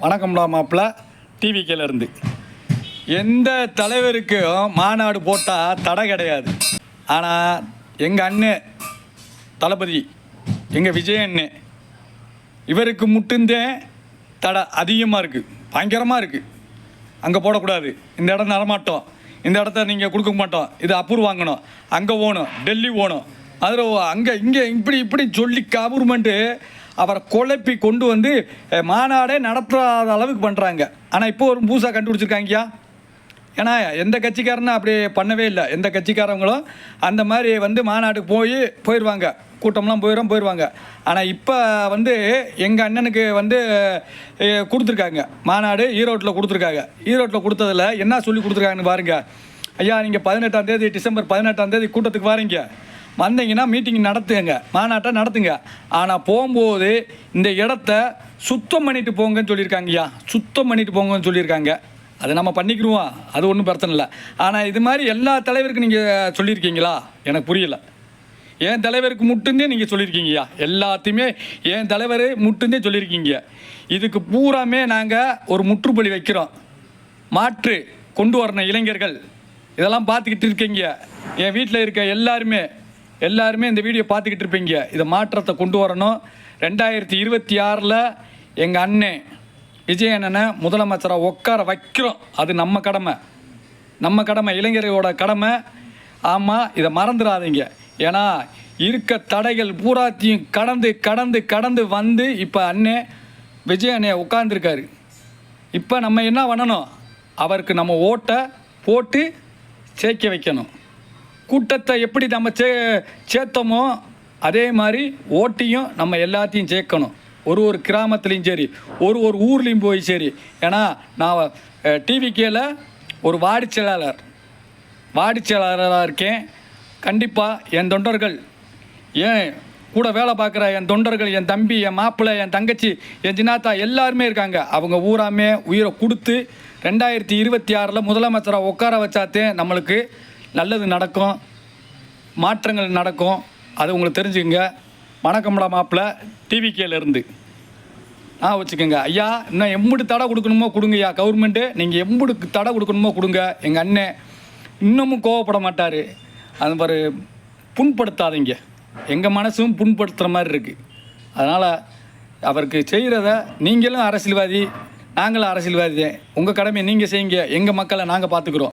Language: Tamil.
வணக்கம்டா மாப்பிள்ள டிவிக்கிலேருந்து. எந்த தலைவருக்கும் மாநாடு போட்டால் தடை கிடையாது. ஆனால் எங்கள் அண்ணன் தளபதி எங்கள் விஜய் அண்ணன் இவருக்கு மட்டும்தான் தடை அதிகமாக இருக்குது, பயங்கரமாக இருக்குது. அங்கே போடக்கூடாது, இந்த இடம் நடமாட்டோம், இந்த இடத்த நீங்கள் கொடுக்க மாட்டோம், இது அப்ரூவ் வாங்கணும், அங்கே போகணும், டெல்லி போகணும், அதில் அங்கே இங்கே இப்படி சொல்லி கவர்மெண்ட்டு அவரை குழப்பி கொண்டு வந்து மாநாடே நடத்தாத அளவுக்கு பண்ணுறாங்க. ஆனால் இப்போ ஒரு பூசா கண்டுபிடிச்சிருக்காங்கயா. ஏன்னா எந்த கட்சிக்காரனும் அப்படி பண்ணவே இல்லை. எந்த கட்சிக்காரங்களும் அந்த மாதிரி வந்து மாநாட்டுக்கு போயிடுவாங்க, கூட்டம்லாம் போயிடுவாங்க. ஆனால் இப்போ வந்து எங்கள் அண்ணனுக்கு வந்து கொடுத்துருக்காங்க மாநாடு, ஈரோட்டில் கொடுத்துருக்காங்க. ஈரோட்டில் கொடுத்ததில் என்ன சொல்லி கொடுத்துருக்காங்கன்னு பாருங்கள். ஐயா, நீங்கள் 18ஆம் தேதி டிசம்பர் 18ஆம் தேதி கூட்டத்துக்கு வாரீங்க, வந்தீங்கன்னா மீட்டிங் நடத்துங்க, மாநாட்டை நடத்துங்க. ஆனால் போகும்போது இந்த இடத்த சுத்தம் பண்ணிட்டு போங்கன்னு சொல்லியிருக்காங்கய்யா. சுத்தம் பண்ணிட்டு போங்கன்னு சொல்லியிருக்காங்க. அதை நம்ம பண்ணிக்கிடுவோம், அது ஒன்றும் பிரச்சனை இல்லை. ஆனால் இது மாதிரி எல்லா தலைவருக்கும் நீங்கள் சொல்லியிருக்கீங்களா? எனக்கு புரியலை. என் தலைவருக்கு மட்டும்தான் நீங்கள் சொல்லியிருக்கீங்கய்யா. எல்லாத்தையுமே என் தலைவர் மட்டும்தான் சொல்லியிருக்கீங்க. இதுக்கு பூராமே நாங்கள் ஒரு முற்றுப்புள்ளி வைக்கிறோம். மாற்று கொண்டு வரணும் இளைஞர்கள். இதெல்லாம் பார்த்துக்கிட்டு இருக்கீங்க. என் வீட்டில் இருக்க எல்லாருமே இந்த வீடியோ பார்த்துக்கிட்டு இருப்பீங்க. இதை மாற்றத்தை கொண்டு வரணும். 2026 எங்கள் அண்ணன் விஜய் அண்ணனை முதலமைச்சராக உட்கார வைக்கிறோம். அது நம்ம கடமை, இளைஞர்களோட கடமை. ஆமாம், இதை மறந்துடாதீங்க. ஏன்னா இருக்க தடைகள் பூராத்தையும் கடந்து வந்து இப்போ அண்ணன் விஜய் அண்ணன் உட்கார்ந்துருக்காரு. இப்போ நம்ம என்ன பண்ணணும்? அவருக்கு நம்ம ஓட்டை போட்டு சேர்க்க வைக்கணும். கூட்டத்தை எப்படி நம்ம சேர்த்தோமோ அதே மாதிரி ஓட்டையும் நம்ம எல்லாத்தையும் சேர்க்கணும். ஒரு கிராமத்துலேயும் சரி, ஒரு ஊர்லேயும் போய் சரி. ஏன்னா நான் டிவிக்கில் ஒரு வாடிக்கையாளராக இருக்கேன். கண்டிப்பாக என் தொண்டர்கள், ஏன் கூட வேலை பார்க்குற என் தொண்டர்கள், என் தம்பி, என் மாப்பிள்ளை, என் தங்கச்சி, என் சின்னாத்தா எல்லாருமே இருக்காங்க. அவங்க ஊராமே உயிரை கொடுத்து 2026 முதலமைச்சராக உட்கார வச்சாத்தே நம்மளுக்கு நல்லது நடக்கும், மாற்றங்கள் நடக்கும். அது உங்களுக்கு தெரிஞ்சுக்கங்க. வணக்கம்டா மாப்பிள்ள டிவிக்கிலேருந்து. வச்சுக்கோங்க ஐயா. இன்னும் எம்புடு தடை கொடுக்கணுமோ கொடுங்கய்யா. கவர்மெண்ட்டு நீங்கள் எம்புடுக்கு தடை கொடுக்கணுமோ கொடுங்க. எங்கள் அண்ணன் இன்னமும் கோவப்பட மாட்டார். அது மாதிரி புண்படுத்தாதீங்க. எங்கள் மனசும் புண்படுத்துகிற மாதிரி இருக்குது. அதனால் அவருக்கு செய்கிறத நீங்களும் அரசியல்வாதி, நாங்களும் அரசியல்வாதி. உங்கள் கடமையை நீங்கள் செய்யுங்க. எங்கள் மக்களை நாங்கள் பார்த்துக்குறோம்.